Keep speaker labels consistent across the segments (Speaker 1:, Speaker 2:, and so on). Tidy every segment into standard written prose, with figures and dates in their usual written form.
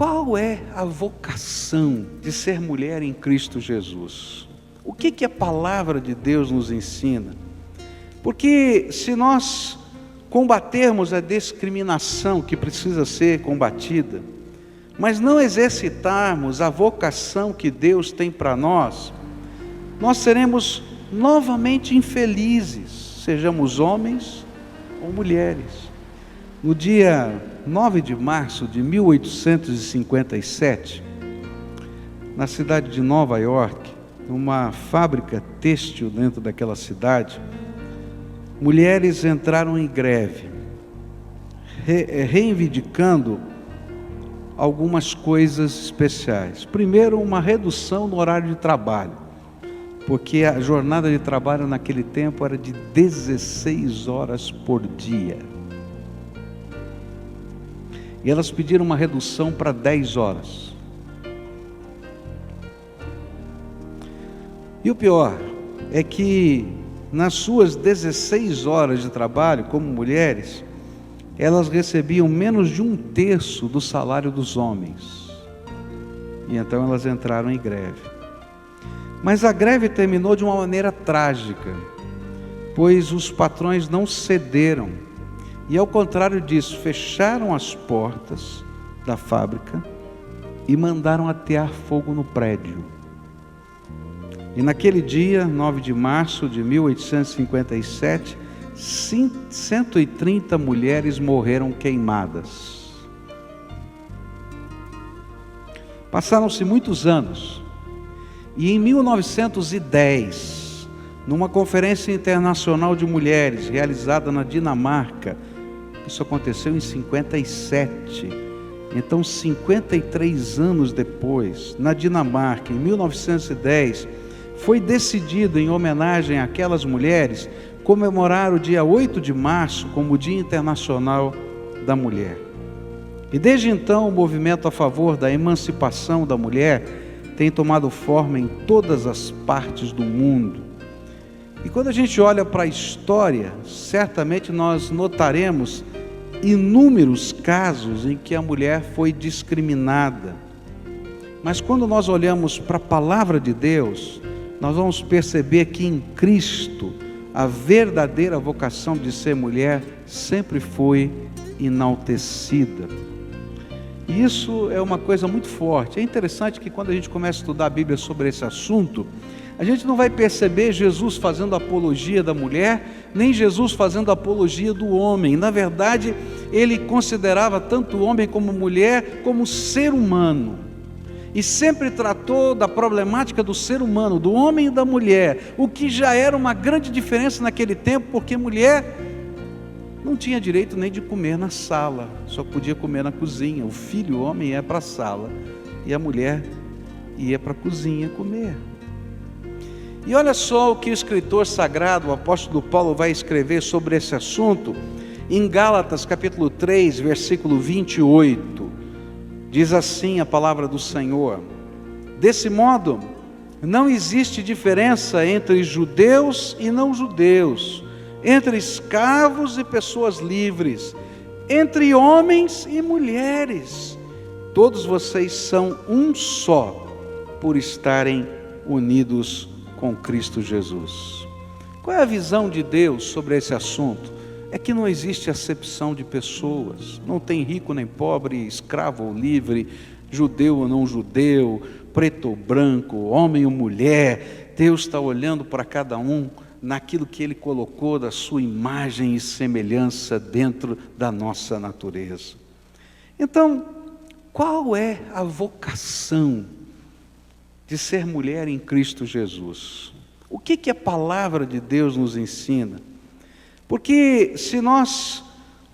Speaker 1: qual é a vocação de ser mulher em Cristo Jesus? O que a palavra de Deus nos ensina? Porque se nós combatermos a discriminação que precisa ser combatida, mas não exercitarmos a vocação que Deus tem para nós, nós seremos novamente infelizes, sejamos homens ou mulheres. No dia 9 de março de 1857, na cidade de Nova York, numa fábrica têxtil dentro daquela cidade, mulheres entraram em greve, reivindicando algumas coisas especiais. Primeiro, uma redução no horário de trabalho, porque a jornada de trabalho naquele tempo era de 16 horas por dia. E elas pediram uma redução para 10 horas. E o pior é que nas suas 16 horas de trabalho como mulheres, elas recebiam menos de 1/3 do salário dos homens. E então elas entraram em greve. Mas a greve terminou de uma maneira trágica, pois os patrões não cederam. E ao contrário disso, fecharam as portas da fábrica e mandaram atear fogo no prédio. E naquele dia, 9 de março de 1857, 130 mulheres morreram queimadas. Passaram-se muitos anos, e em 1910, numa conferência internacional de mulheres, realizada na Dinamarca, isso aconteceu em 57, então 53 anos depois, na Dinamarca, em 1910, foi decidido, em homenagem àquelas mulheres, comemorar o dia 8 de março como o Dia Internacional da Mulher. E desde então o movimento a favor da emancipação da mulher tem tomado forma em todas as partes do mundo. E quando a gente olha para a história, certamente nós notaremos inúmeros casos em que a mulher foi discriminada. Mas quando nós olhamos para a palavra de Deus, nós vamos perceber que em Cristo a verdadeira vocação de ser mulher sempre foi enaltecida. E isso é uma coisa muito forte. É interessante que quando a gente começa a estudar a Bíblia sobre esse assunto, a gente não vai perceber Jesus fazendo apologia da mulher, nem Jesus fazendo apologia do homem. Na verdade, ele considerava tanto o homem como mulher como ser humano. E sempre tratou da problemática do ser humano, do homem e da mulher, o que já era uma grande diferença naquele tempo, porque mulher não tinha direito nem de comer na sala, só podia comer na cozinha. O filho, o homem, ia para a sala e a mulher ia para a cozinha comer. E olha só o que o escritor sagrado, o apóstolo Paulo, vai escrever sobre esse assunto em Gálatas capítulo 3, versículo 28. Diz assim a palavra do Senhor: desse modo, não existe diferença entre judeus e não judeus, entre escravos e pessoas livres, entre homens e mulheres. Todos vocês são um só, por estarem unidos com Cristo Jesus. Qual é a visão de Deus sobre esse assunto? É que não existe acepção de pessoas, não tem rico nem pobre, escravo ou livre, judeu ou não judeu, preto ou branco, homem ou mulher. Deus está olhando para cada um naquilo que Ele colocou da sua imagem e semelhança dentro da nossa natureza. Então, qual é a vocação de ser mulher em Cristo Jesus? O que a palavra de Deus nos ensina? Porque se nós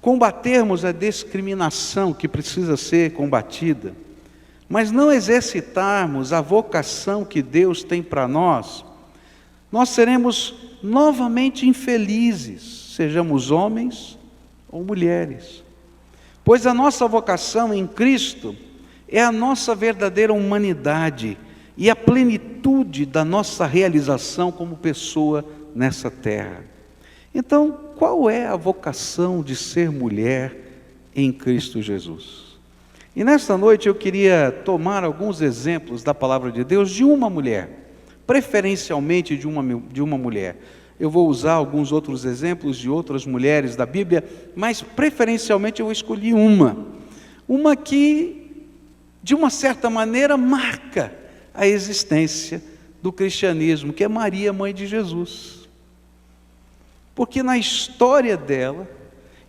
Speaker 1: combatermos a discriminação que precisa ser combatida, mas não exercitarmos a vocação que Deus tem para nós, nós seremos novamente infelizes, sejamos homens ou mulheres. Pois a nossa vocação em Cristo é a nossa verdadeira humanidade e a plenitude da nossa realização como pessoa nessa terra. Então, qual é a vocação de ser mulher em Cristo Jesus? E nesta noite eu queria tomar alguns exemplos da palavra de Deus de uma mulher, preferencialmente de uma mulher. Eu vou usar alguns outros exemplos de outras mulheres da Bíblia, mas preferencialmente eu escolhi uma que, de uma certa maneira, marca a existência do cristianismo, que é Maria, mãe de Jesus. Porque na história dela,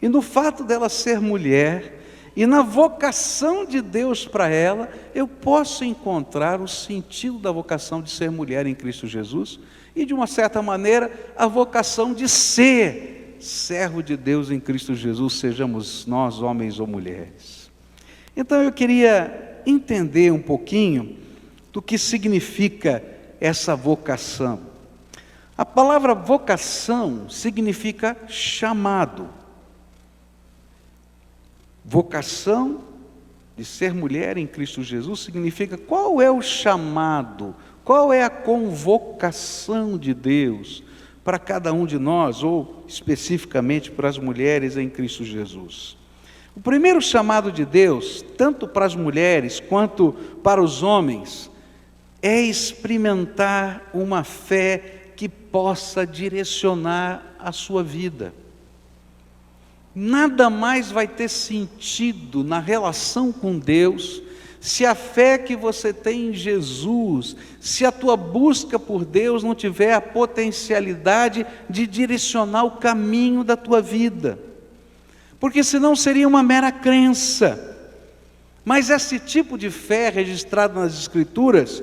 Speaker 1: e no fato dela ser mulher, e na vocação de Deus para ela, eu posso encontrar o sentido da vocação de ser mulher em Cristo Jesus, e de uma certa maneira, a vocação de ser servo de Deus em Cristo Jesus, sejamos nós homens ou mulheres. Então eu queria entender um pouquinho do que significa essa vocação. A palavra vocação significa chamado. Vocação de ser mulher em Cristo Jesus significa qual é o chamado, qual é a convocação de Deus para cada um de nós, ou especificamente para as mulheres em Cristo Jesus. O primeiro chamado de Deus, tanto para as mulheres quanto para os homens, é experimentar uma fé que possa direcionar a sua vida. Nada mais vai ter sentido na relação com Deus, se a fé que você tem em Jesus, se a tua busca por Deus não tiver a potencialidade de direcionar o caminho da tua vida. Porque senão seria uma mera crença. Mas esse tipo de fé registrado nas Escrituras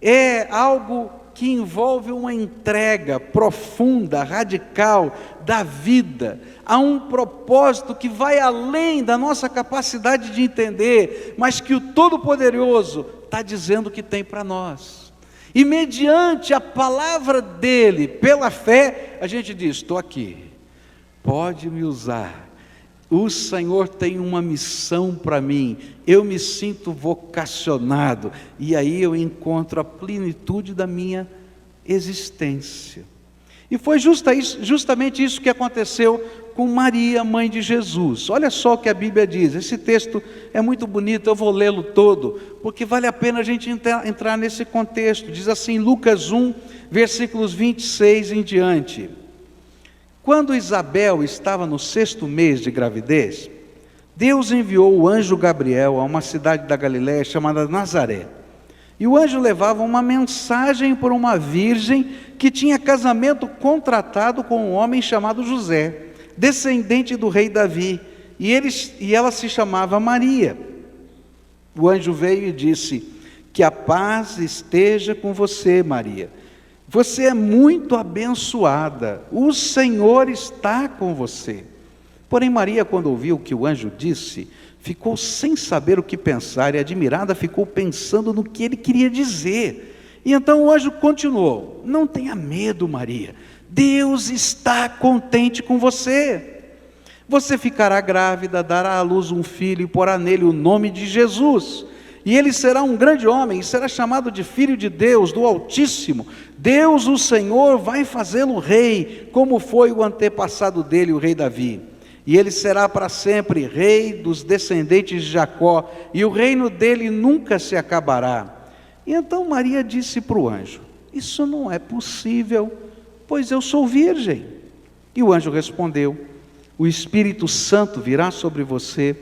Speaker 1: é algo que envolve uma entrega profunda, radical da vida, a um propósito que vai além da nossa capacidade de entender, mas que o Todo-Poderoso está dizendo que tem para nós. E mediante a palavra dele, pela fé, a gente diz: estou aqui, pode me usar. O Senhor tem uma missão para mim, eu me sinto vocacionado, e aí eu encontro a plenitude da minha existência. E foi justamente isso que aconteceu com Maria, mãe de Jesus. Olha só o que a Bíblia diz, esse texto é muito bonito, eu vou lê-lo todo, porque vale a pena a gente entrar nesse contexto. Diz assim, Lucas 1, versículos 26 em diante. Quando Isabel estava no 6º mês de gravidez, Deus enviou o anjo Gabriel a uma cidade da Galiléia chamada Nazaré. E o anjo levava uma mensagem para uma virgem que tinha casamento contratado com um homem chamado José, descendente do rei Davi, e ela se chamava Maria. O anjo veio e disse: que a paz esteja com você, Maria. Você é muito abençoada, o Senhor está com você. Porém Maria, quando ouviu o que o anjo disse, ficou sem saber o que pensar, e admirada ficou pensando no que ele queria dizer. E então o anjo continuou: não tenha medo, Maria, Deus está contente com você. Você ficará grávida, dará à luz um filho e porá nele o nome de Jesus. E ele será um grande homem, e será chamado de Filho de Deus, do Altíssimo. Deus, o Senhor, vai fazê-lo rei, como foi o antepassado dele, o rei Davi. E ele será para sempre rei dos descendentes de Jacó, e o reino dele nunca se acabará. E então Maria disse para o anjo: isso não é possível, pois eu sou virgem. E o anjo respondeu: o Espírito Santo virá sobre você,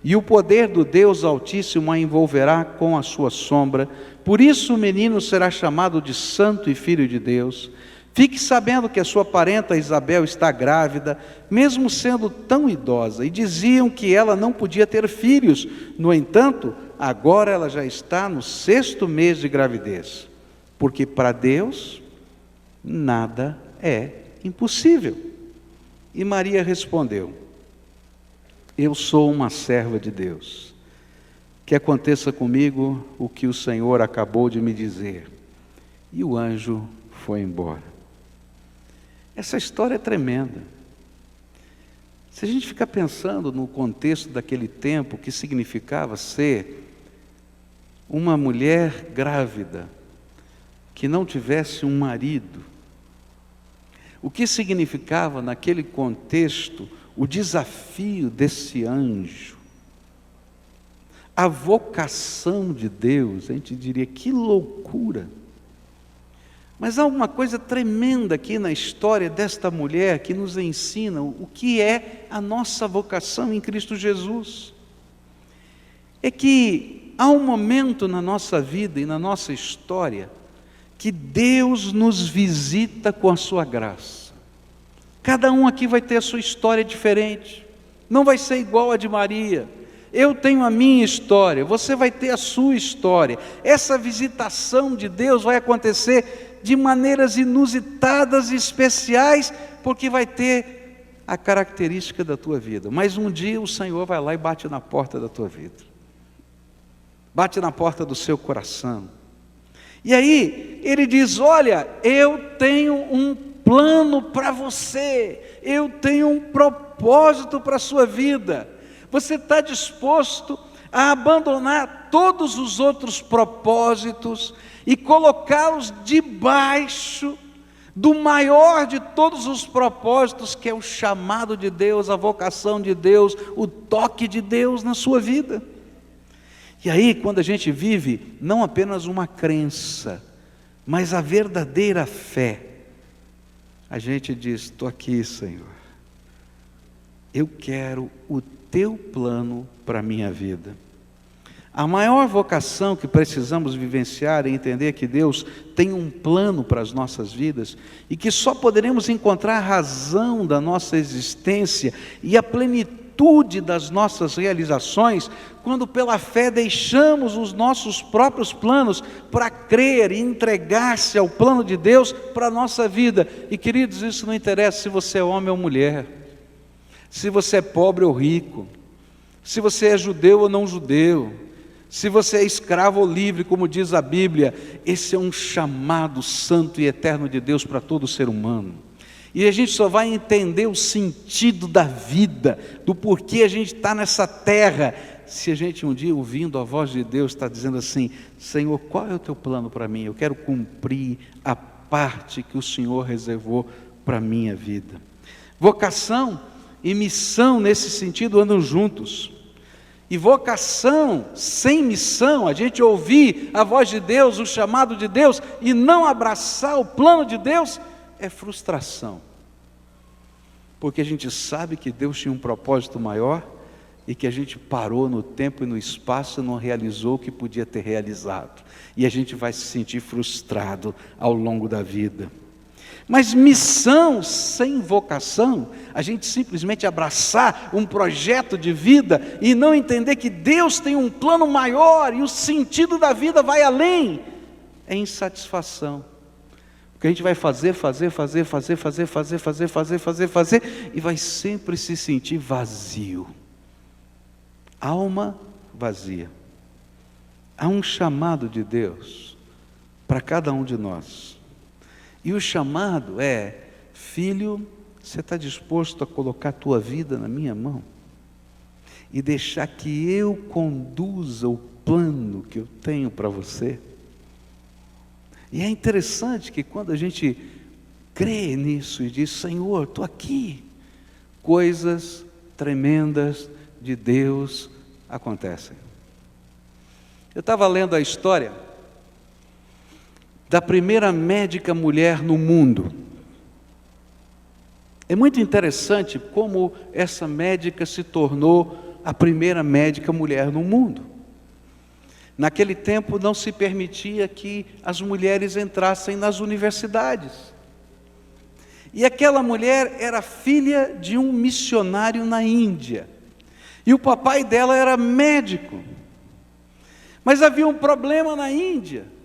Speaker 1: e o poder do Deus Altíssimo a envolverá com a sua sombra. Por isso o menino será chamado de Santo e Filho de Deus. Fique sabendo que a sua parenta Isabel está grávida, mesmo sendo tão idosa, e diziam que ela não podia ter filhos. No entanto, agora ela já está no 6º mês de gravidez, porque para Deus nada é impossível. E Maria respondeu: eu sou uma serva de Deus, que aconteça comigo o que o Senhor acabou de me dizer. E o anjo foi embora. Essa história é tremenda. Se a gente ficar pensando no contexto daquele tempo, que significava ser uma mulher grávida, que não tivesse um marido, o que significava naquele contexto o desafio desse anjo, a vocação de Deus, a gente diria, que loucura. Mas há uma coisa tremenda aqui na história desta mulher que nos ensina o que é a nossa vocação em Cristo Jesus. É que há um momento na nossa vida e na nossa história que Deus nos visita com a sua graça. Cada um aqui vai ter a sua história diferente, não vai ser igual a de Maria. Eu tenho a minha história, você vai ter a sua história. Essa visitação de Deus vai acontecer de maneiras inusitadas e especiais, porque vai ter a característica da tua vida. Mas um dia o Senhor vai lá e bate na porta da tua vida, bate na porta do seu coração. E aí Ele diz: olha, eu tenho um plano para você, eu tenho um propósito para a sua vida. Você está disposto a abandonar todos os outros propósitos e colocá-los debaixo do maior de todos os propósitos, que é o chamado de Deus, a vocação de Deus, o toque de Deus na sua vida? E aí, quando a gente vive não apenas uma crença, mas a verdadeira fé, a gente diz: estou aqui, Senhor, eu quero o teu plano para a minha vida. A maior vocação que precisamos vivenciar é entender que Deus tem um plano para as nossas vidas e que só poderemos encontrar a razão da nossa existência e a plenitude das nossas realizações quando pela fé deixamos os nossos próprios planos para crer e entregar-se ao plano de Deus para a nossa vida. E queridos, isso não interessa se você é homem ou mulher, se você é pobre ou rico, se você é judeu ou não judeu, se você é escravo ou livre, como diz a Bíblia. Esse é um chamado santo e eterno de Deus para todo ser humano. E a gente só vai entender o sentido da vida, do porquê a gente está nessa terra, se a gente um dia, ouvindo a voz de Deus, está dizendo assim: Senhor, qual é o teu plano para mim? Eu quero cumprir a parte que o Senhor reservou para a minha vida. Vocação e missão nesse sentido andam juntos. E vocação sem missão, a gente ouvir a voz de Deus, o chamado de Deus, e não abraçar o plano de Deus, é frustração. Porque a gente sabe que Deus tinha um propósito maior, e que a gente parou no tempo e no espaço e não realizou o que podia ter realizado. E a gente vai se sentir frustrado ao longo da vida. Mas missão sem vocação, a gente simplesmente abraçar um projeto de vida e não entender que Deus tem um plano maior e o sentido da vida vai além, é insatisfação. Porque a gente vai fazer e vai sempre se sentir vazio, alma vazia. Há um chamado de Deus para cada um de nós. E o chamado é: filho, você está disposto a colocar a tua vida na minha mão? E deixar que eu conduza o plano que eu tenho para você? E é interessante que quando a gente crê nisso e diz: Senhor, estou aqui, coisas tremendas de Deus acontecem. Eu estava lendo a história da primeira médica mulher no mundo. É muito interessante como essa médica se tornou a primeira médica mulher no mundo. Naquele tempo não se permitia que as mulheres entrassem nas universidades. E aquela mulher era filha de um missionário na Índia. E o papai dela era médico. Mas havia um problema na Índia.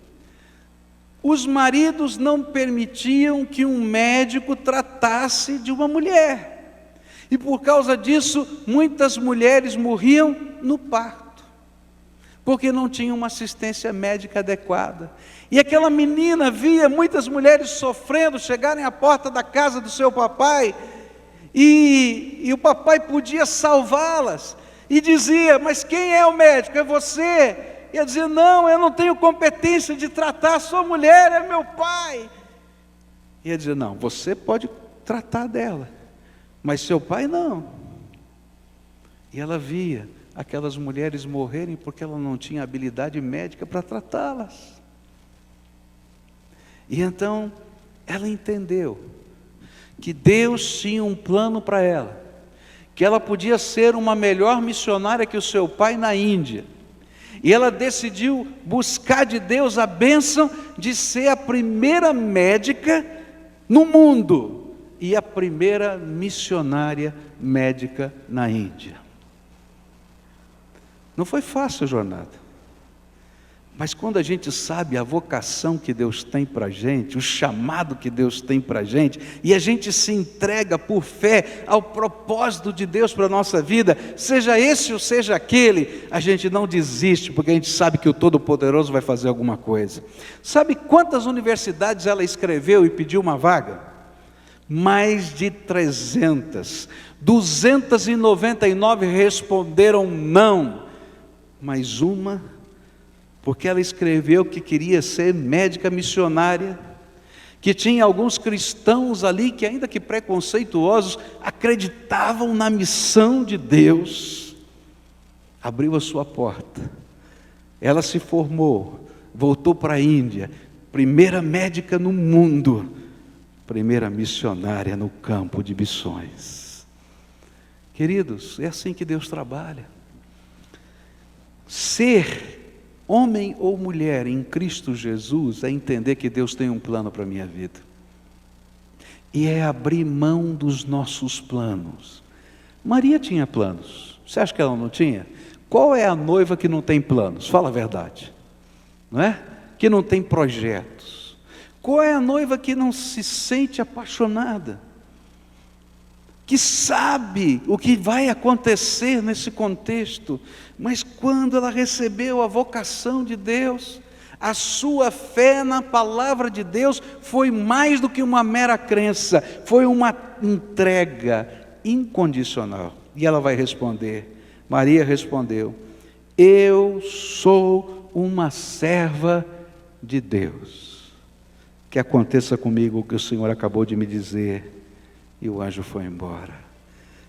Speaker 1: Os maridos não permitiam que um médico tratasse de uma mulher. E por causa disso, muitas mulheres morriam no parto, porque não tinham uma assistência médica adequada. E aquela menina via muitas mulheres sofrendo, chegarem à porta da casa do seu papai, e o papai podia salvá-las, e dizia: mas quem é o médico? É você? Ia dizer: não, eu não tenho competência de tratar a sua mulher, é meu pai. Ia dizer: não, você pode tratar dela, mas seu pai não. E ela via aquelas mulheres morrerem porque ela não tinha habilidade médica para tratá-las. E então ela entendeu que Deus tinha um plano para ela, que ela podia ser uma melhor missionária que o seu pai na Índia. E ela decidiu buscar de Deus a bênção de ser a primeira médica no mundo e a primeira missionária médica na Índia. Não foi fácil a jornada. Mas quando a gente sabe a vocação que Deus tem para a gente, o chamado que Deus tem para a gente, e a gente se entrega por fé ao propósito de Deus para a nossa vida, seja esse ou seja aquele, a gente não desiste, porque a gente sabe que o Todo-Poderoso vai fazer alguma coisa. Sabe quantas universidades ela escreveu e pediu uma vaga? Mais de 300. 299 responderam não, mas uma, porque ela escreveu que queria ser médica missionária, que tinha alguns cristãos ali que, ainda que preconceituosos, acreditavam na missão de Deus. Abriu a sua porta, ela se formou, voltou para a Índia, primeira médica no mundo, primeira missionária no campo de missões. Queridos, é assim que Deus trabalha. Ser homem ou mulher em Cristo Jesus é entender que Deus tem um plano para a minha vida. E é abrir mão dos nossos planos. Maria tinha planos. Você acha que ela não tinha? Qual é a noiva que não tem planos? Fala a verdade. Não é? Que não tem projetos. Qual é a noiva que não se sente apaixonada? Que sabe o que vai acontecer nesse contexto, mas quando ela recebeu a vocação de Deus, a sua fé na palavra de Deus foi mais do que uma mera crença, foi uma entrega incondicional. E ela vai responder, Maria respondeu: eu sou uma serva de Deus, que aconteça comigo o que o Senhor acabou de me dizer. E o anjo foi embora.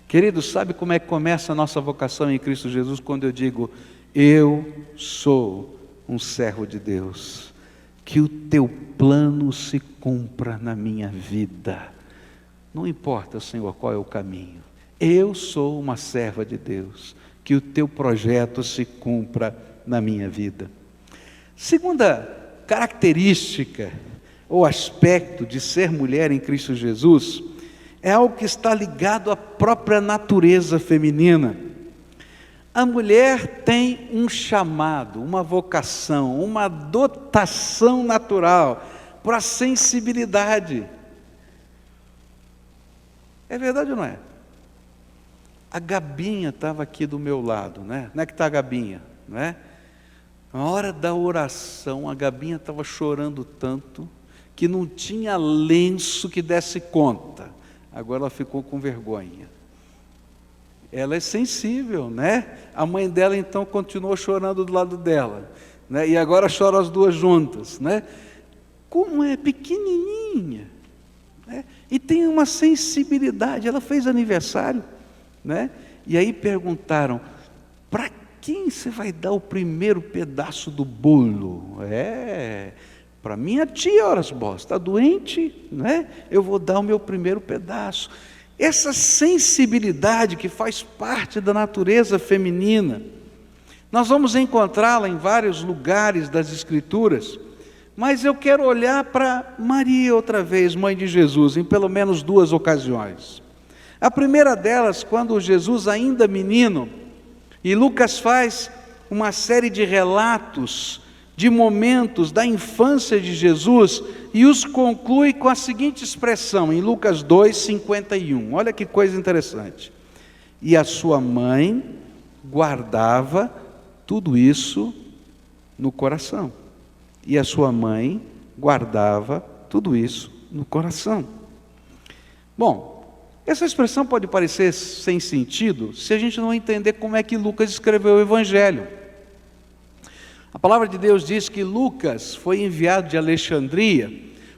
Speaker 1: Queridos, sabe como é que começa a nossa vocação em Cristo Jesus? Quando eu digo, eu sou um servo de Deus, que o teu plano se cumpra na minha vida. Não importa, Senhor, qual é o caminho. Eu sou uma serva de Deus, que o teu projeto se cumpra na minha vida. Segunda característica ou aspecto de ser mulher em Cristo Jesus é algo que está ligado à própria natureza feminina. A mulher tem um chamado, uma vocação, uma dotação natural para a sensibilidade. É verdade ou não é? A Gabinha estava aqui do meu lado, né? Não é que está a Gabinha, não é? Na hora da oração, a Gabinha estava chorando tanto que não tinha lenço que desse conta. Agora ela ficou com vergonha. Ela é sensível, né? A mãe dela então continuou chorando do lado dela, né? E agora choram as duas juntas, né? Como é pequenininha, né? E tem uma sensibilidade. Ela fez aniversário, né? E aí perguntaram: para quem você vai dar o primeiro pedaço do bolo? Para minha tia, horas boas, está doente, né? Eu vou dar o meu primeiro pedaço. Essa sensibilidade que faz parte da natureza feminina, nós vamos encontrá-la em vários lugares das Escrituras, mas eu quero olhar para Maria outra vez, mãe de Jesus, em pelo menos duas ocasiões. A primeira delas, quando Jesus ainda menino, e Lucas faz uma série de relatos de momentos da infância de Jesus e os conclui com a seguinte expressão, em Lucas 2:51. Olha que coisa interessante. E a sua mãe guardava tudo isso no coração. E a sua mãe guardava tudo isso no coração. Bom, essa expressão pode parecer sem sentido se a gente não entender como é que Lucas escreveu o Evangelho. A palavra de Deus diz que Lucas foi enviado de Alexandria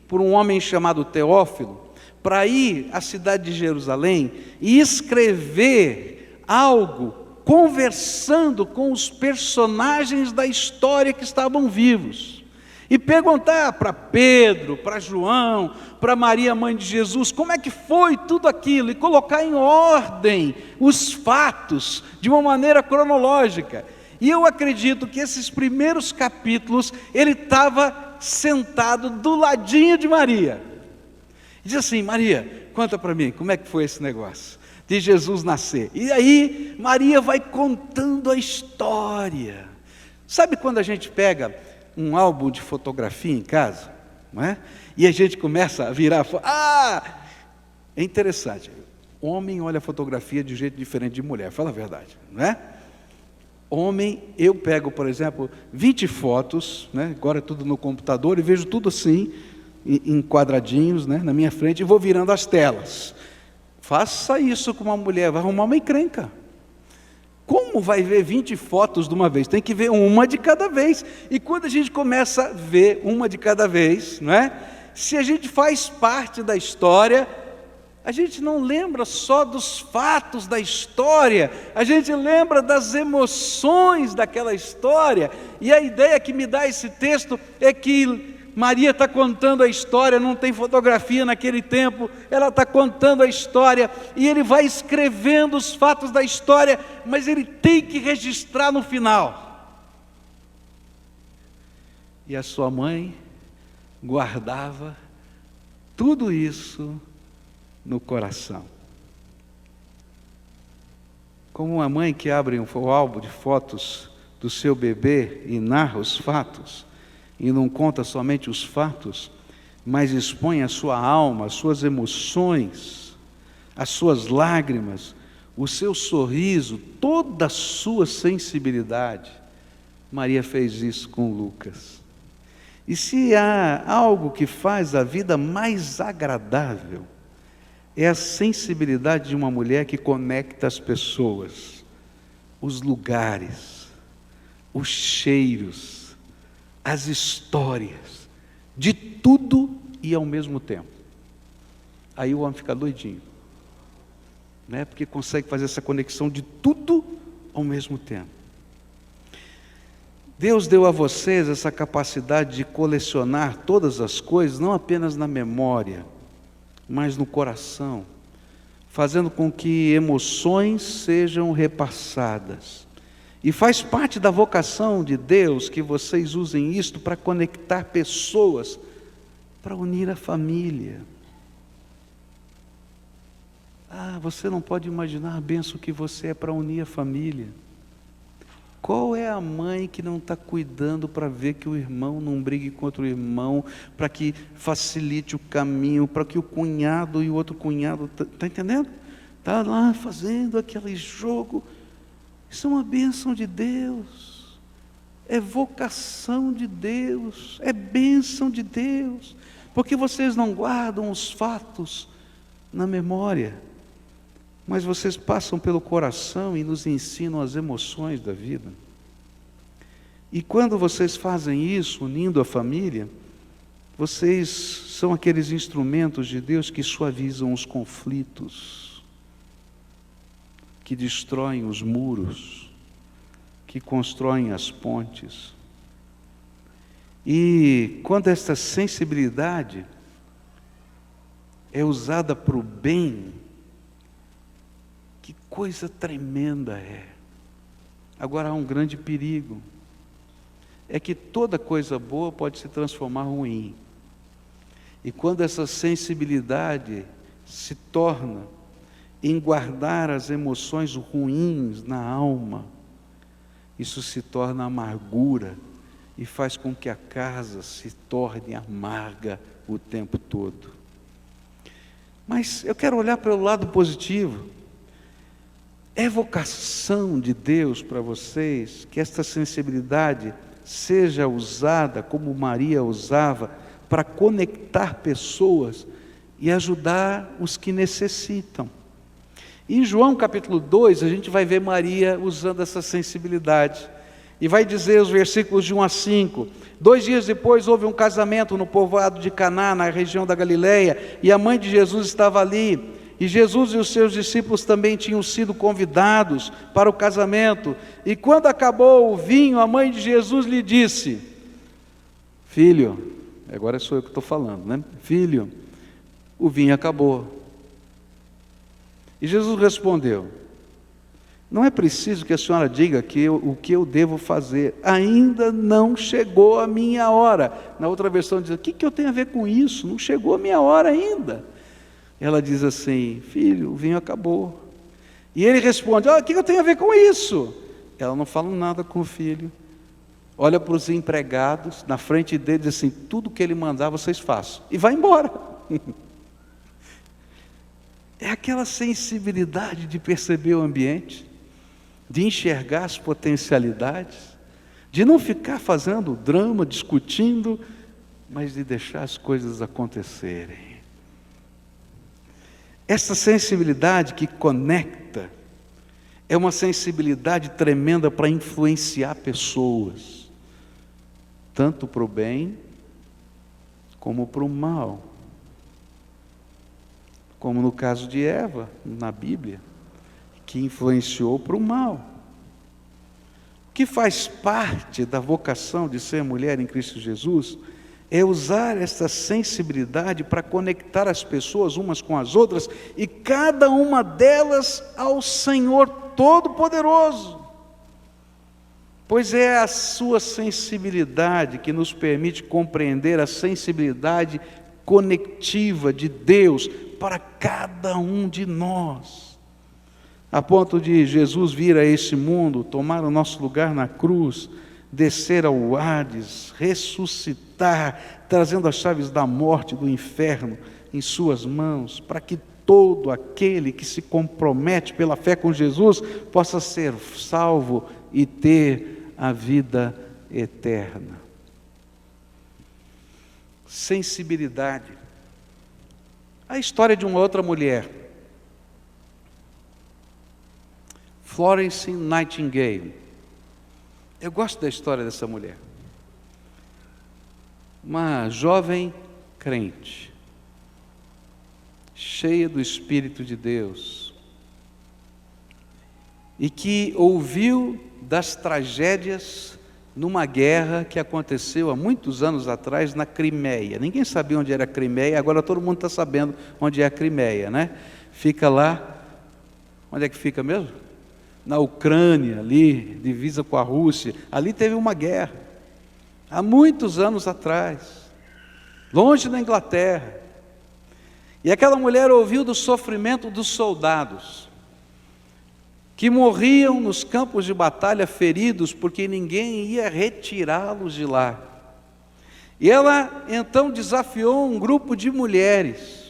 Speaker 1: por um homem chamado Teófilo para ir à cidade de Jerusalém e escrever algo conversando com os personagens da história que estavam vivos. E perguntar para Pedro, para João, para Maria, mãe de Jesus, como é que foi tudo aquilo, e colocar em ordem os fatos de uma maneira cronológica. E eu acredito que esses primeiros capítulos, ele estava sentado do ladinho de Maria. E diz assim: Maria, conta para mim, como é que foi esse negócio de Jesus nascer? E aí Maria vai contando a história. Sabe quando a gente pega um álbum de fotografia em casa, não é? E a gente começa a virar, é interessante, homem olha a fotografia de um jeito diferente de mulher, fala a verdade, não é? Homem, eu pego, por exemplo, 20 fotos, né? Agora é tudo no computador, e vejo tudo assim, em quadradinhos, né? Na minha frente, e vou virando as telas. Faça isso com uma mulher, vai arrumar uma encrenca. Como vai ver 20 fotos de uma vez? Tem que ver uma de cada vez. E quando a gente começa a ver uma de cada vez, não é? Se a gente faz parte da história, a gente não lembra só dos fatos da história, a gente lembra das emoções daquela história. E a ideia que me dá esse texto é que Maria está contando a história, não tem fotografia naquele tempo, ela está contando a história, e ele vai escrevendo os fatos da história, mas ele tem que registrar no final. E a sua mãe guardava tudo isso no coração. Como uma mãe que abre um álbum de fotos do seu bebê e narra os fatos, e não conta somente os fatos, mas expõe a sua alma, as suas emoções, as suas lágrimas, o seu sorriso, toda a sua sensibilidade. Maria fez isso com Lucas. E se há algo que faz a vida mais agradável, é a sensibilidade de uma mulher que conecta as pessoas, os lugares, os cheiros, as histórias, de tudo e ao mesmo tempo. Aí o homem fica doidinho, né? Porque consegue fazer essa conexão de tudo ao mesmo tempo. Deus deu a vocês essa capacidade de colecionar todas as coisas, não apenas na memória, mas no coração, fazendo com que emoções sejam repassadas. E faz parte da vocação de Deus que vocês usem isto para conectar pessoas, para unir a família. Você não pode imaginar a bênção que você é para unir a família. Qual é a mãe que não está cuidando para ver que o irmão não brigue contra o irmão, para que facilite o caminho, para que o cunhado e o outro cunhado, está entendendo? Está lá fazendo aquele jogo. Isso é uma bênção de Deus, é vocação de Deus, é bênção de Deus, porque vocês não guardam os fatos na memória, mas vocês passam pelo coração e nos ensinam as emoções da vida. E quando vocês fazem isso, unindo a família, vocês são aqueles instrumentos de Deus que suavizam os conflitos, que destroem os muros, que constroem as pontes. E quando esta sensibilidade é usada para o bem, que coisa tremenda é. Agora há um grande perigo, é que toda coisa boa pode se transformar ruim. E quando essa sensibilidade se torna em guardar as emoções ruins na alma, isso se torna amargura e faz com que a casa se torne amarga o tempo todo. Mas eu quero olhar para o lado positivo. É vocação de Deus para vocês que esta sensibilidade seja usada como Maria usava para conectar pessoas e ajudar os que necessitam. Em João capítulo 2, a gente vai ver Maria usando essa sensibilidade. E vai dizer os versículos de 1 a 5. 2 dias depois houve um casamento no povoado de Caná, na região da Galileia, e a mãe de Jesus estava ali. e Jesus e os seus discípulos também tinham sido convidados para o casamento. E quando acabou o vinho, a mãe de Jesus lhe disse: filho, agora sou eu que estou falando, né? Filho, o vinho acabou. E Jesus respondeu: não é preciso que a senhora diga o que eu devo fazer, ainda não chegou a minha hora. Na outra versão diz: o que eu tenho a ver com isso? Não chegou a minha hora ainda. Ela diz assim: filho, o vinho acabou. E ele responde: o que eu tenho a ver com isso? Ela não fala nada com o filho, olha para os empregados, na frente dele diz assim: tudo que ele mandar vocês façam, e vai embora. É aquela sensibilidade de perceber o ambiente, de enxergar as potencialidades, de não ficar fazendo drama, discutindo, mas de deixar as coisas acontecerem. Essa sensibilidade que conecta é uma sensibilidade tremenda para influenciar pessoas, tanto para o bem como para o mal. Como no caso de Eva, na Bíblia, que influenciou para o mal. O que faz parte da vocação de ser mulher em Cristo Jesus é usar essa sensibilidade para conectar as pessoas umas com as outras, e cada uma delas ao Senhor Todo-Poderoso. Pois é a sua sensibilidade que nos permite compreender a sensibilidade conectiva de Deus para cada um de nós, a ponto de Jesus vir a esse mundo, tomar o nosso lugar na cruz, descer ao Hades, ressuscitar, trazendo as chaves da morte e do inferno em suas mãos, para que todo aquele que se compromete pela fé com Jesus possa ser salvo e ter a vida eterna. Sensibilidade. A história de uma outra mulher, Florence Nightingale. Eu gosto da história dessa mulher. Uma jovem crente, cheia do Espírito de Deus, e que ouviu das tragédias numa guerra que aconteceu há muitos anos atrás na Crimeia. Ninguém sabia onde era a Crimeia, agora todo mundo está sabendo onde é a Crimeia, né? Fica lá, onde é que fica mesmo? Na Ucrânia, ali, divisa com a Rússia. Ali teve uma guerra, há muitos anos atrás, longe da Inglaterra. E aquela mulher ouviu do sofrimento dos soldados, que morriam nos campos de batalha feridos, porque ninguém ia retirá-los de lá. E ela então desafiou um grupo de mulheres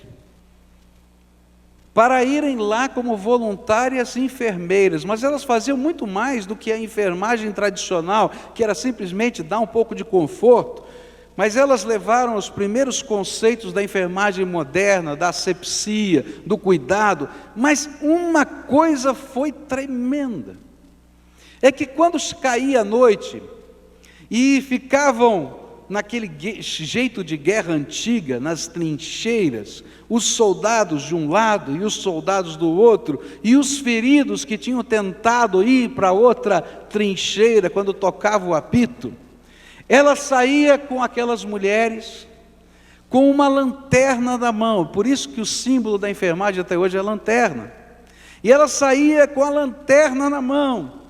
Speaker 1: para irem lá como voluntárias enfermeiras, mas elas faziam muito mais do que a enfermagem tradicional, que era simplesmente dar um pouco de conforto, mas elas levaram os primeiros conceitos da enfermagem moderna, da asepsia, do cuidado. Mas uma coisa foi tremenda, é que quando caía a noite e ficavam naquele jeito de guerra antiga, nas trincheiras, os soldados de um lado e os soldados do outro, e os feridos que tinham tentado ir para outra trincheira quando tocava o apito, ela saía com aquelas mulheres com uma lanterna na mão. Por isso que o símbolo da enfermagem até hoje é a lanterna. E ela saía com a lanterna na mão,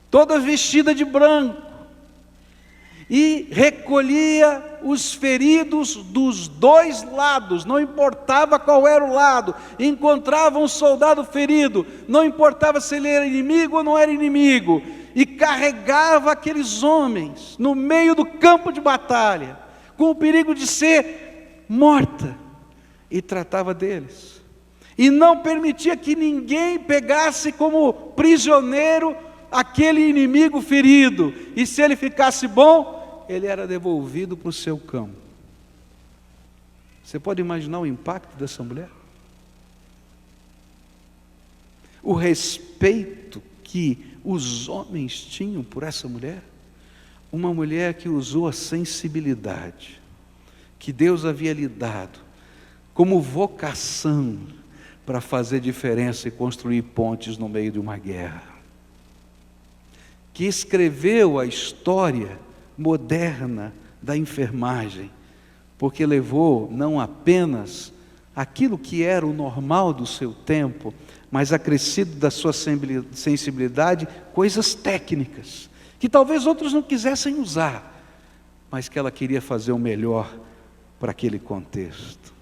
Speaker 1: toda vestida de branco, e recolhia os feridos dos dois lados, não importava qual era o lado. Encontrava um soldado ferido, não importava se ele era inimigo ou não era inimigo, e carregava aqueles homens no meio do campo de batalha, com o perigo de ser morta, e tratava deles, e não permitia que ninguém pegasse como prisioneiro aquele inimigo ferido, e se ele ficasse bom, ele era devolvido para o seu campo. Você pode imaginar o impacto dessa mulher? O respeito que os homens tinham por essa mulher? Uma mulher que usou a sensibilidade que Deus havia lhe dado como vocação para fazer diferença e construir pontes no meio de uma guerra, que escreveu a história moderna da enfermagem, porque levou não apenas aquilo que era o normal do seu tempo, mas acrescido da sua sensibilidade, coisas técnicas, que talvez outros não quisessem usar, mas que ela queria fazer o melhor para aquele contexto.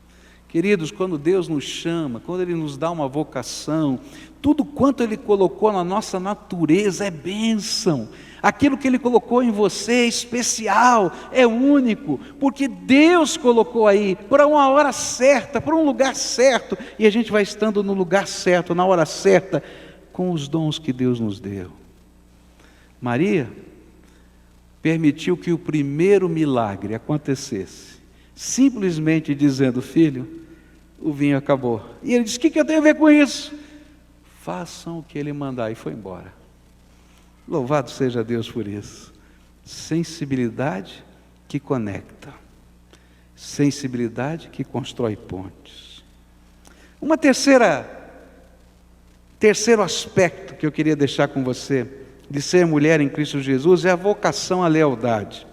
Speaker 1: Queridos, quando Deus nos chama, quando Ele nos dá uma vocação, tudo quanto Ele colocou na nossa natureza é bênção. Aquilo que Ele colocou em você é especial, é único, porque Deus colocou aí, para uma hora certa, para um lugar certo, e a gente vai estando no lugar certo, na hora certa, com os dons que Deus nos deu. Maria permitiu que o primeiro milagre acontecesse, simplesmente dizendo: filho, o vinho acabou. E ele disse: o que eu tenho a ver com isso? Façam o que Ele mandar. E foi embora. Louvado seja Deus por isso. Sensibilidade que conecta, sensibilidade que constrói pontes. Terceiro aspecto que eu queria deixar com você, de ser mulher em Cristo Jesus, é a vocação à lealdade.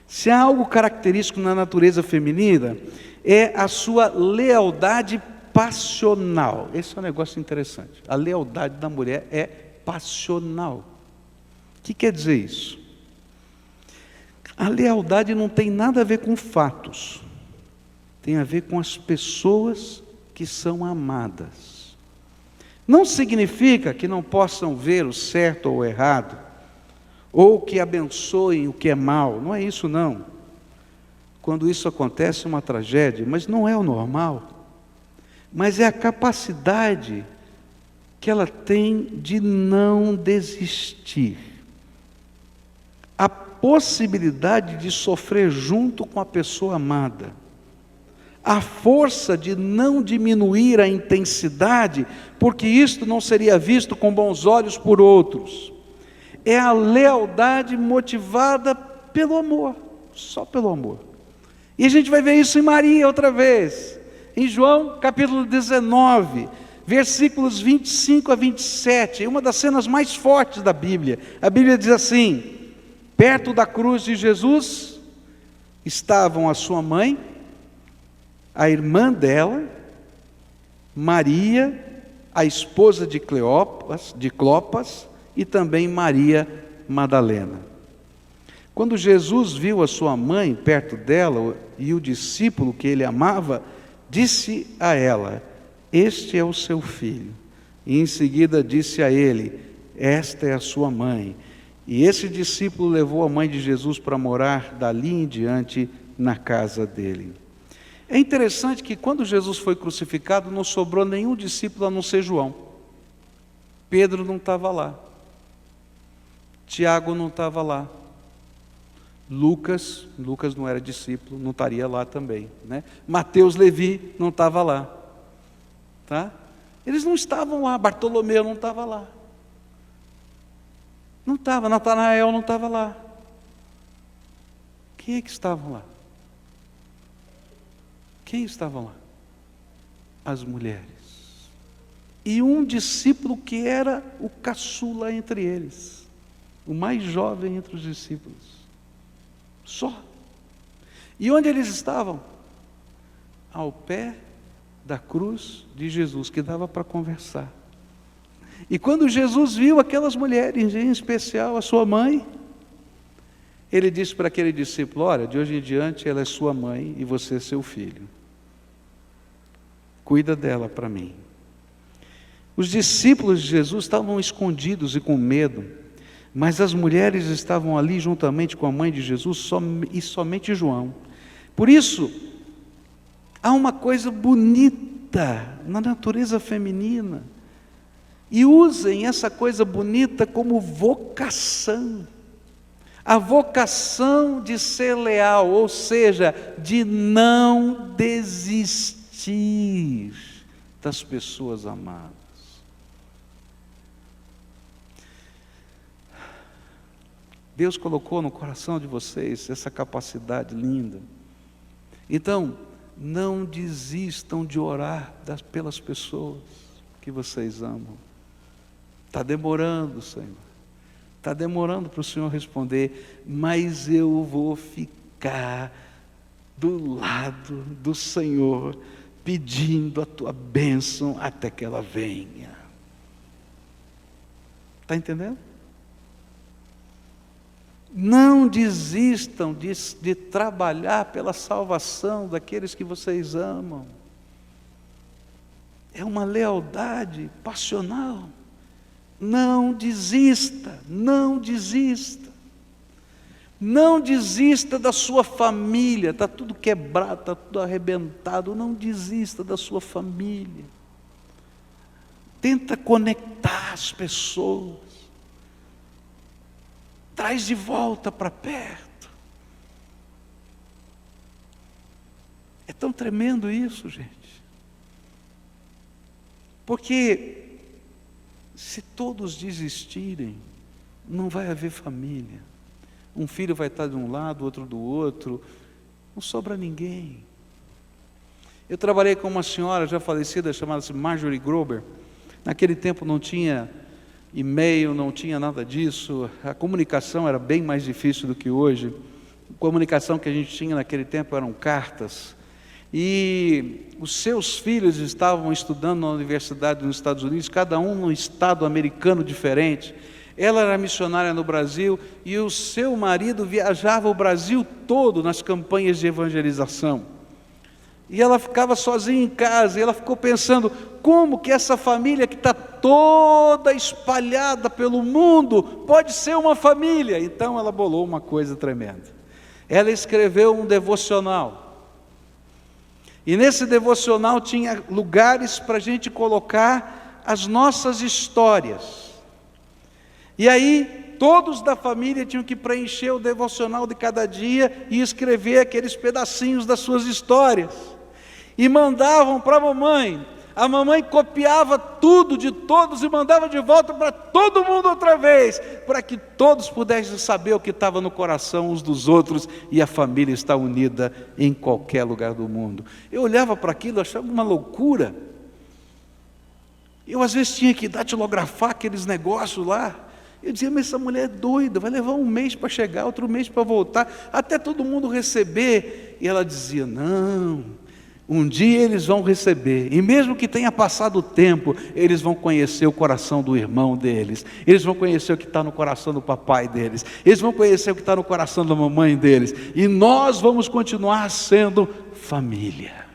Speaker 1: Se há algo característico na natureza feminina, é a sua lealdade passional. Esse é um negócio interessante. A lealdade da mulher é passional. O que quer dizer isso? A lealdade não tem nada a ver com fatos, tem a ver com as pessoas que são amadas. Não significa que não possam ver o certo ou o errado, ou que abençoem o que é mal, não é isso não. Quando isso acontece é uma tragédia, mas não é o normal. Mas é a capacidade que ela tem de não desistir. A possibilidade de sofrer junto com a pessoa amada. A força de não diminuir a intensidade, porque isto não seria visto com bons olhos por outros. É a lealdade motivada pelo amor, só pelo amor. E a gente vai ver isso em Maria outra vez, em João capítulo 19, versículos 25 a 27, é uma das cenas mais fortes da Bíblia. A Bíblia diz assim: perto da cruz de Jesus estavam a sua mãe, a irmã dela, Maria, a esposa de Clopas, e também Maria Madalena. Quando Jesus viu a sua mãe perto dela e o discípulo que ele amava, disse a ela: este é o seu filho. E em seguida disse a ele: esta é a sua mãe. E esse discípulo levou a mãe de Jesus para morar dali em diante na casa dele. É interessante que quando Jesus foi crucificado, não sobrou nenhum discípulo a não ser João. Pedro não estava lá. Tiago não estava lá. Lucas não era discípulo, não estaria lá também, né? Mateus, Levi não estava lá, tá? Eles não estavam lá. Bartolomeu não estava lá. Não estava. Natanael não estava lá. Quem é que estavam lá? Quem estavam lá? As mulheres. E um discípulo que era o caçula entre eles, o mais jovem entre os discípulos. Só. E onde eles estavam? Ao pé da cruz de Jesus, que dava para conversar. E quando Jesus viu aquelas mulheres, em especial a sua mãe, ele disse para aquele discípulo: olha, de hoje em diante ela é sua mãe e você é seu filho. Cuida dela para mim. Os discípulos de Jesus estavam escondidos e com medo, mas as mulheres estavam ali juntamente com a mãe de Jesus e somente João. Por isso, há uma coisa bonita na natureza feminina. E usem essa coisa bonita como vocação. A vocação de ser leal, ou seja, de não desistir das pessoas amadas. Deus colocou no coração de vocês essa capacidade linda. Então, não desistam de orar pelas pessoas que vocês amam. Está demorando, Senhor. Está demorando para o Senhor responder, mas eu vou ficar do lado do Senhor, pedindo a tua bênção até que ela venha. Está entendendo? Não desistam de trabalhar pela salvação daqueles que vocês amam. É uma lealdade passional. Não desista, não desista. Não desista da sua família. Está tudo quebrado, está tudo arrebentado. Não desista da sua família. Tenta conectar as pessoas. Traz de volta para perto. É tão tremendo isso, gente. Porque se todos desistirem, não vai haver família. Um filho vai estar de um lado, outro do outro. Não sobra ninguém. Eu trabalhei com uma senhora já falecida, chamada-se Marjorie Grober. Naquele tempo não tinha e-mail, não tinha nada disso, a comunicação era bem mais difícil do que hoje. A comunicação que a gente tinha naquele tempo eram cartas, e os seus filhos estavam estudando na universidade nos Estados Unidos, cada um num estado americano diferente. Ela era missionária no Brasil, e o seu marido viajava o Brasil todo nas campanhas de evangelização. E ela ficava sozinha em casa, e ela ficou pensando, como que essa família que está toda espalhada pelo mundo, pode ser uma família? Então ela bolou uma coisa tremenda. Ela escreveu um devocional, e nesse devocional tinha lugares para a gente colocar as nossas histórias. E aí todos da família tinham que preencher o devocional de cada dia e escrever aqueles pedacinhos das suas histórias, e mandavam para a mamãe. A mamãe copiava tudo de todos e mandava de volta para todo mundo outra vez, para que todos pudessem saber o que estava no coração uns dos outros, e a família está unida em qualquer lugar do mundo. Eu olhava para aquilo, achava uma loucura. Eu às vezes tinha que datilografar aqueles negócios lá. Eu dizia, mas essa mulher é doida, vai levar um mês para chegar, outro mês para voltar, até todo mundo receber. E ela dizia, não, um dia eles vão receber, e mesmo que tenha passado o tempo, eles vão conhecer o coração do irmão deles, eles vão conhecer o que está no coração do papai deles, eles vão conhecer o que está no coração da mamãe deles, e nós vamos continuar sendo família.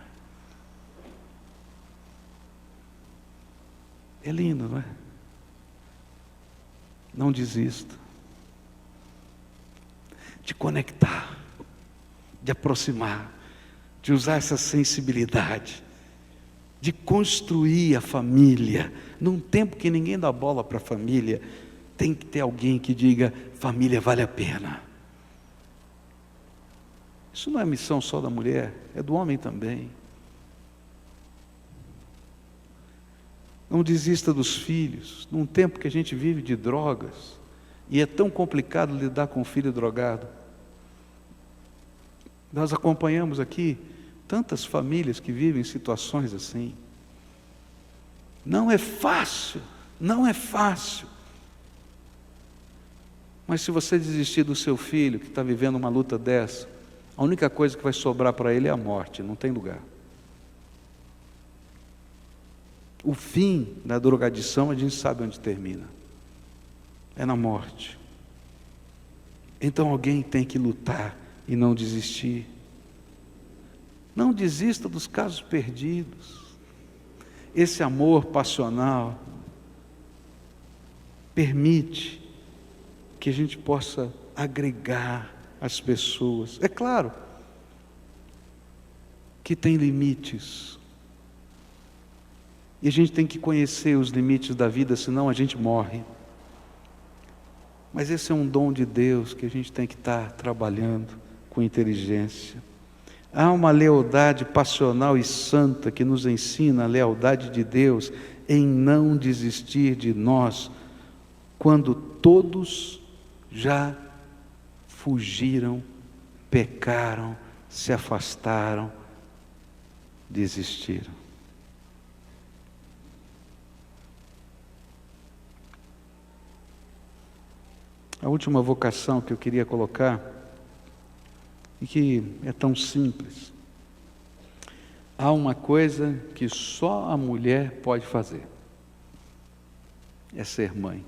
Speaker 1: É lindo, não é? Não desista de conectar, de aproximar, de usar essa sensibilidade, de construir a família. Num tempo que ninguém dá bola para a família, tem que ter alguém que diga, família vale a pena. Isso não é missão só da mulher, é do homem também. Não desista dos filhos, num tempo que a gente vive de drogas, e é tão complicado lidar com um filho drogado. Nós acompanhamos aqui tantas famílias que vivem situações assim. Não é fácil, não é fácil. Mas se você desistir do seu filho, que está vivendo uma luta dessa, a única coisa que vai sobrar para ele é a morte, não tem lugar. O fim da drogadição a gente sabe onde termina. É na morte. Então alguém tem que lutar e não desistir. Não desista dos casos perdidos. Esse amor passional permite que a gente possa agregar as pessoas. É claro que tem limites. E a gente tem que conhecer os limites da vida, senão a gente morre. Mas esse é um dom de Deus que a gente tem que estar trabalhando com inteligência. Há uma lealdade passional e santa que nos ensina a lealdade de Deus em não desistir de nós, quando todos já fugiram, pecaram, se afastaram desistiram. A última vocação que eu queria colocar, e que é tão simples. Há uma coisa que só a mulher pode fazer, é ser mãe.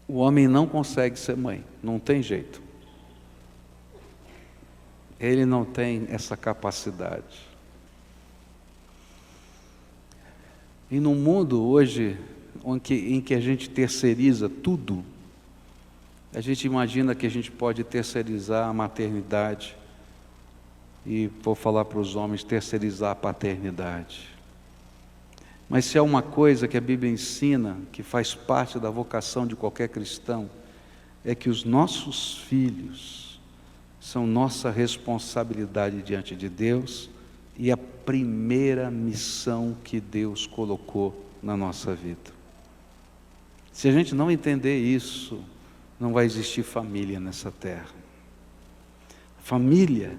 Speaker 1: O homem não consegue ser mãe, não tem jeito. Ele não tem essa capacidade. E no mundo hoje, em que a gente terceiriza tudo, a gente imagina que a gente pode terceirizar a maternidade, e vou falar para os homens, terceirizar a paternidade. Mas se há uma coisa que a Bíblia ensina, que faz parte da vocação de qualquer cristão, é que os nossos filhos são nossa responsabilidade diante de Deus e a primeira missão que Deus colocou na nossa vida. Se a gente não entender isso, não vai existir família nessa terra. Família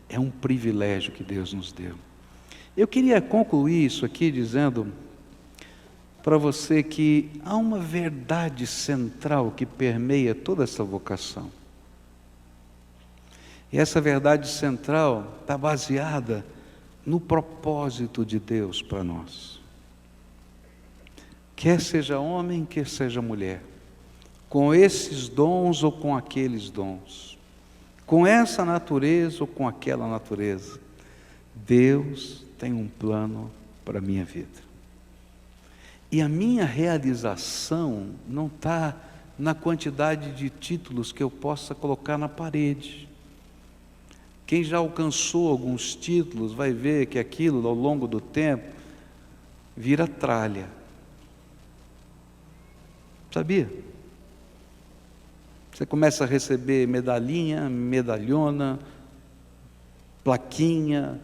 Speaker 1: é um privilégio que Deus nos deu. Eu queria concluir isso aqui dizendo para você que há uma verdade central que permeia toda essa vocação. E essa verdade central está baseada no propósito de Deus para nós. Quer seja homem, quer seja mulher, com esses dons ou com aqueles dons, com essa natureza ou com aquela natureza, Deus tem um plano para a minha vida. E a minha realização não está na quantidade de títulos que eu possa colocar na parede. Quem já alcançou alguns títulos vai ver que aquilo, ao longo do tempo, vira tralha. Sabia? Você começa a receber medalhinha, medalhona, plaquinha,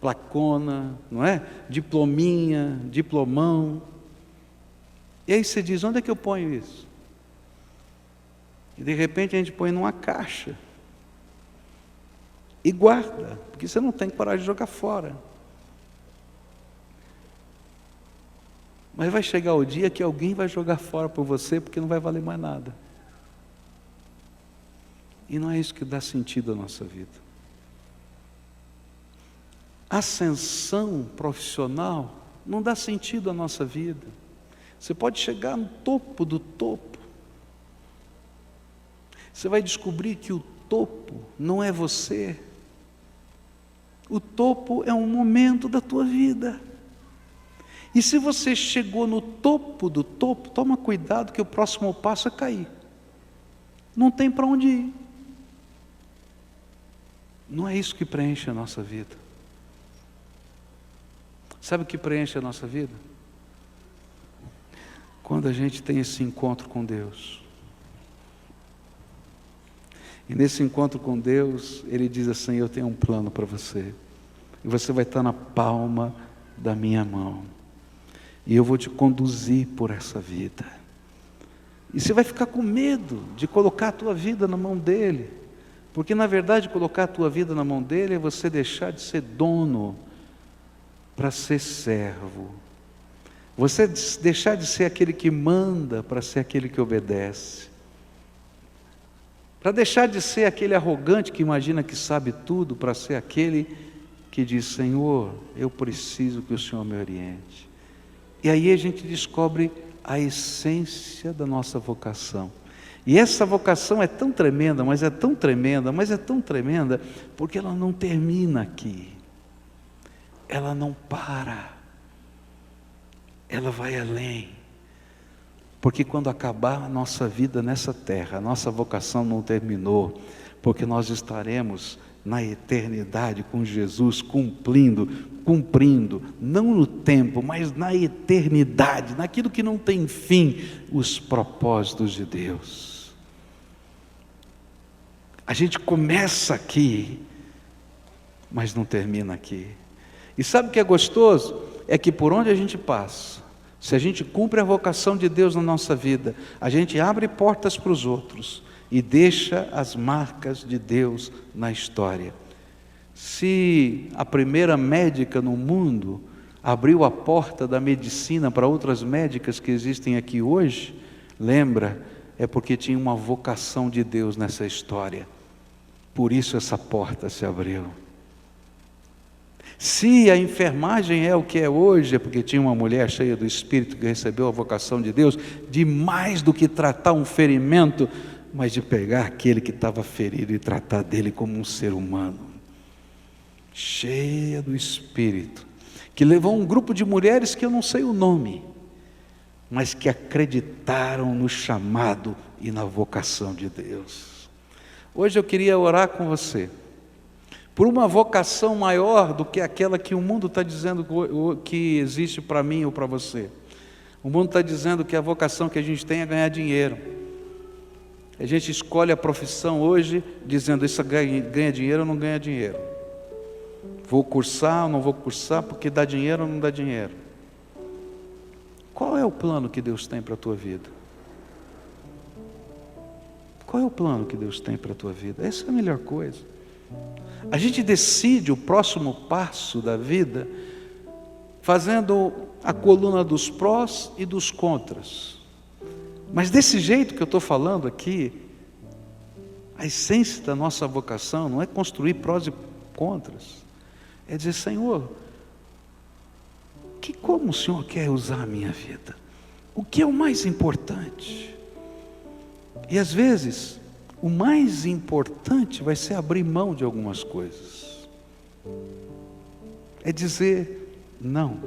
Speaker 1: placona, não é? Diplominha, diplomão. E aí você diz, onde é que eu ponho isso? E de repente a gente põe numa caixa. E guarda, porque você não tem coragem de jogar fora. Mas vai chegar o dia que alguém vai jogar fora por você, porque não vai valer mais nada. E não é isso que dá sentido à nossa vida. Ascensão profissional não dá sentido à nossa vida. Você pode chegar no topo do topo. Você vai descobrir que o topo não é você. O topo é um momento da tua vida. E se você chegou no topo do topo, toma cuidado que o próximo passo é cair. Não tem para onde ir. Não é isso que preenche a nossa vida. Sabe o que preenche a nossa vida? Quando a gente tem esse encontro com Deus. E nesse encontro com Deus, Ele diz assim, eu tenho um plano para você. E você vai estar na palma da minha mão. E eu vou te conduzir por essa vida. E você vai ficar com medo de colocar a tua vida na mão dEle. Porque na verdade colocar a tua vida na mão dEle é você deixar de ser dono para ser servo. Você deixar de ser aquele que manda para ser aquele que obedece. Para deixar de ser aquele arrogante que imagina que sabe tudo, para ser aquele que diz, Senhor, eu preciso que o Senhor me oriente. E aí a gente descobre a essência da nossa vocação. E essa vocação é tão tremenda, mas é tão tremenda, mas é tão tremenda, porque ela não termina aqui. Ela não para. Ela vai além. Porque quando acabar a nossa vida nessa terra, a nossa vocação não terminou, porque nós estaremos na eternidade com Jesus, cumprindo, não no tempo, mas na eternidade, naquilo que não tem fim, os propósitos de Deus. A gente começa aqui, mas não termina aqui. E sabe o que é gostoso? É que por onde a gente passa, se a gente cumpre a vocação de Deus na nossa vida, a gente abre portas para os outros e deixa as marcas de Deus na história. Se a primeira médica no mundo abriu a porta da medicina para outras médicas que existem aqui hoje, lembra, é porque tinha uma vocação de Deus nessa história. Por isso essa porta se abriu. Se a enfermagem é o que é hoje, é porque tinha uma mulher cheia do Espírito que recebeu a vocação de Deus, de mais do que tratar um ferimento, mas de pegar aquele que estava ferido e tratar dele como um ser humano. Cheia do Espírito, que levou um grupo de mulheres que eu não sei o nome, mas que acreditaram no chamado e na vocação de Deus. Hoje eu queria orar com você, por uma vocação maior do que aquela que o mundo está dizendo que existe para mim ou para você. O mundo está dizendo que a vocação que a gente tem é ganhar dinheiro. A gente escolhe a profissão hoje dizendo, isso ganha dinheiro ou não ganha dinheiro. Vou cursar ou não vou cursar porque dá dinheiro ou não dá dinheiro. Qual é o plano que Deus tem para a tua vida? Qual é o plano que Deus tem para a tua vida? Essa é a melhor coisa. A gente decide o próximo passo da vida fazendo a coluna dos prós e dos contras. Mas desse jeito que eu estou falando aqui, a essência da nossa vocação não é construir prós e contras. É dizer, Senhor, como o Senhor quer usar a minha vida? O que é o mais importante? E às vezes, o mais importante vai ser abrir mão de algumas coisas. É dizer não.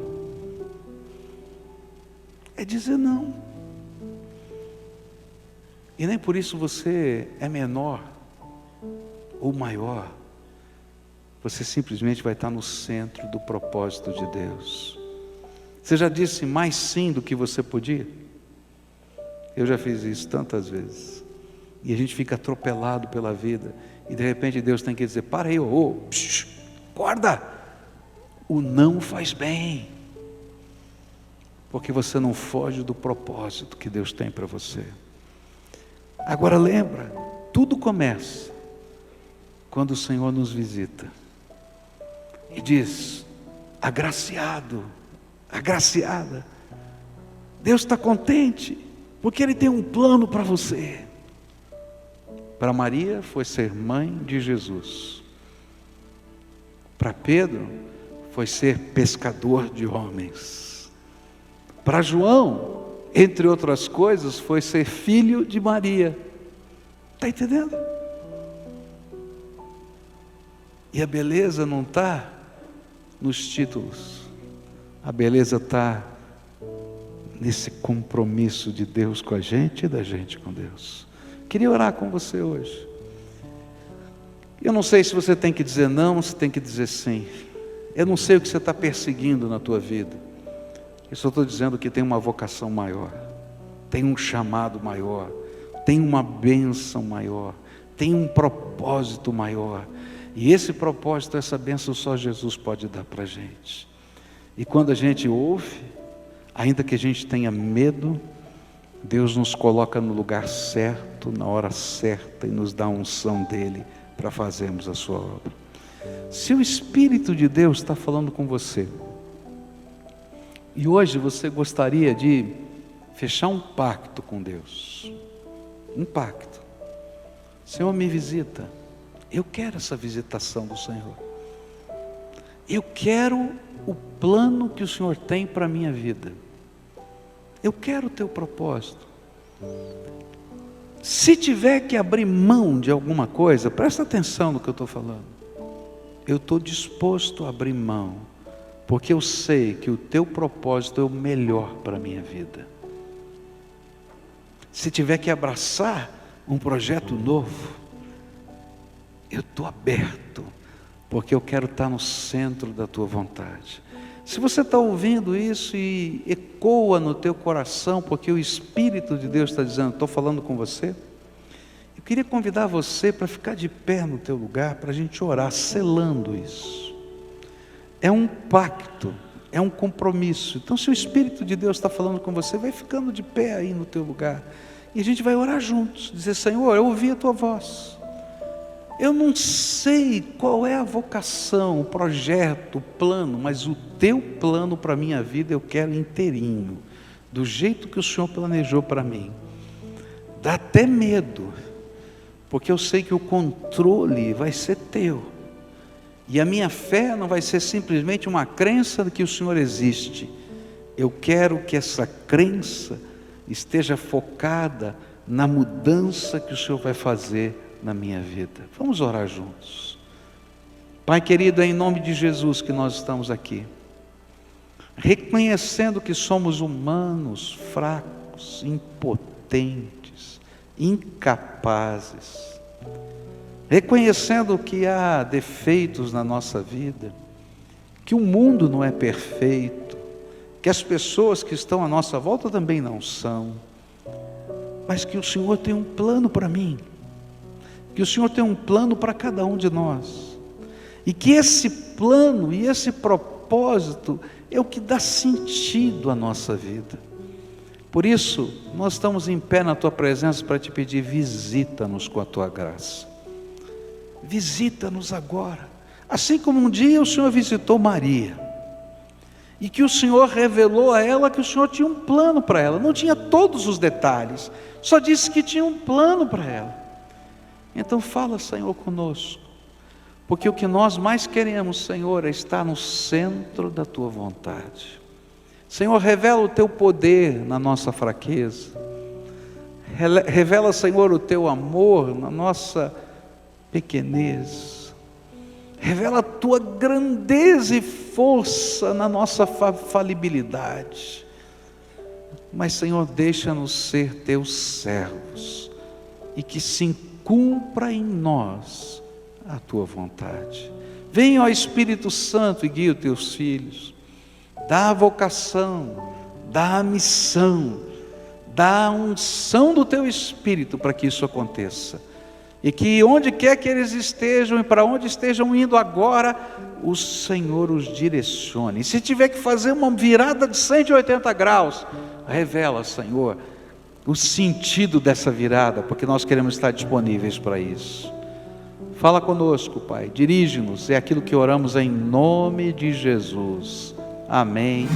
Speaker 1: É dizer não. E nem por isso você é menor ou maior. Você simplesmente vai estar no centro do propósito de Deus. Você já disse mais sim do que você podia? Eu já fiz isso tantas vezes. E a gente fica atropelado pela vida. E de repente Deus tem que dizer, para aí, acorda! O não faz bem. Porque você não foge do propósito que Deus tem para você. Agora lembra, tudo começa quando o Senhor nos visita. E diz, agraciado, agraciada. Deus está contente, porque Ele tem um plano para você. Para Maria foi ser mãe de Jesus. Para Pedro foi ser pescador de homens. Para João, entre outras coisas, foi ser filho de Maria. Está entendendo? E a beleza não está nos títulos. A beleza está nesse compromisso de Deus com a gente e da gente com Deus. Queria orar com você hoje. Eu não sei se você tem que dizer não, se tem que dizer sim. Eu não sei o que você está perseguindo na tua vida. Eu só estou dizendo que tem uma vocação maior, tem um chamado maior, tem uma bênção maior, tem um propósito maior. E esse propósito, essa bênção só Jesus pode dar para a gente. E quando a gente ouve, ainda que a gente tenha medo, Deus nos coloca no lugar certo, na hora certa, e nos dá a unção dEle para fazermos a sua obra. Se o Espírito de Deus está falando com você, e hoje você gostaria de fechar um pacto com Deus, um pacto. Senhor, me visita. Eu quero essa visitação do Senhor. Eu quero o plano que o Senhor tem para a minha vida. Eu quero o teu propósito. Se tiver que abrir mão de alguma coisa, presta atenção no que eu estou falando. Eu estou disposto a abrir mão, porque eu sei que o teu propósito é o melhor para a minha vida. Se tiver que abraçar um projeto novo, eu estou aberto, porque eu quero estar no centro da tua vontade. Se você está ouvindo isso e ecoa no teu coração, porque o Espírito de Deus está dizendo, estou falando com você, eu queria convidar você para ficar de pé no teu lugar, para a gente orar, selando isso. É um pacto, é um compromisso. Então, se o Espírito de Deus está falando com você, vai ficando de pé aí no teu lugar, e a gente vai orar juntos, dizer, Senhor, eu ouvi a tua voz. Eu não sei qual é a vocação, o projeto, o plano, mas o teu plano para a minha vida eu quero inteirinho, do jeito que o Senhor planejou para mim. Dá até medo, porque eu sei que o controle vai ser teu, e a minha fé não vai ser simplesmente uma crença de que o Senhor existe. Eu quero que essa crença esteja focada na mudança que o Senhor vai fazer na minha vida. Vamos orar juntos. Pai querido, é em nome de Jesus que nós estamos aqui, reconhecendo que somos humanos, fracos, impotentes, incapazes, reconhecendo que há defeitos na nossa vida, que o mundo não é perfeito, que as pessoas que estão à nossa volta também não são, mas que o Senhor tem um plano para mim, que o Senhor tem um plano para cada um de nós, e que esse plano e esse propósito é o que dá sentido à nossa vida. Por isso, nós estamos em pé na Tua presença para Te pedir: visita-nos com a Tua graça, visita-nos agora, assim como um dia o Senhor visitou Maria, e que o Senhor revelou a ela que o Senhor tinha um plano para ela. Não tinha todos os detalhes, só disse que tinha um plano para ela. Então fala, Senhor, conosco, porque o que nós mais queremos, Senhor, é estar no centro da Tua vontade. Senhor, revela o Teu poder na nossa fraqueza, revela, Senhor, o Teu amor na nossa pequenez, revela a Tua grandeza e força na nossa falibilidade. Mas, Senhor, deixa-nos ser Teus servos, e que se cumpra em nós a Tua vontade. Venha, ó Espírito Santo, e guia os Teus filhos, dá a vocação, dá a missão, dá a unção do Teu Espírito para que isso aconteça, e que onde quer que eles estejam e para onde estejam indo agora, o Senhor os direcione. E se tiver que fazer uma virada de 180 graus, revela, Senhor, o sentido dessa virada, porque nós queremos estar disponíveis para isso. Fala conosco, Pai, dirige-nos, é aquilo que oramos em nome de Jesus. Amém.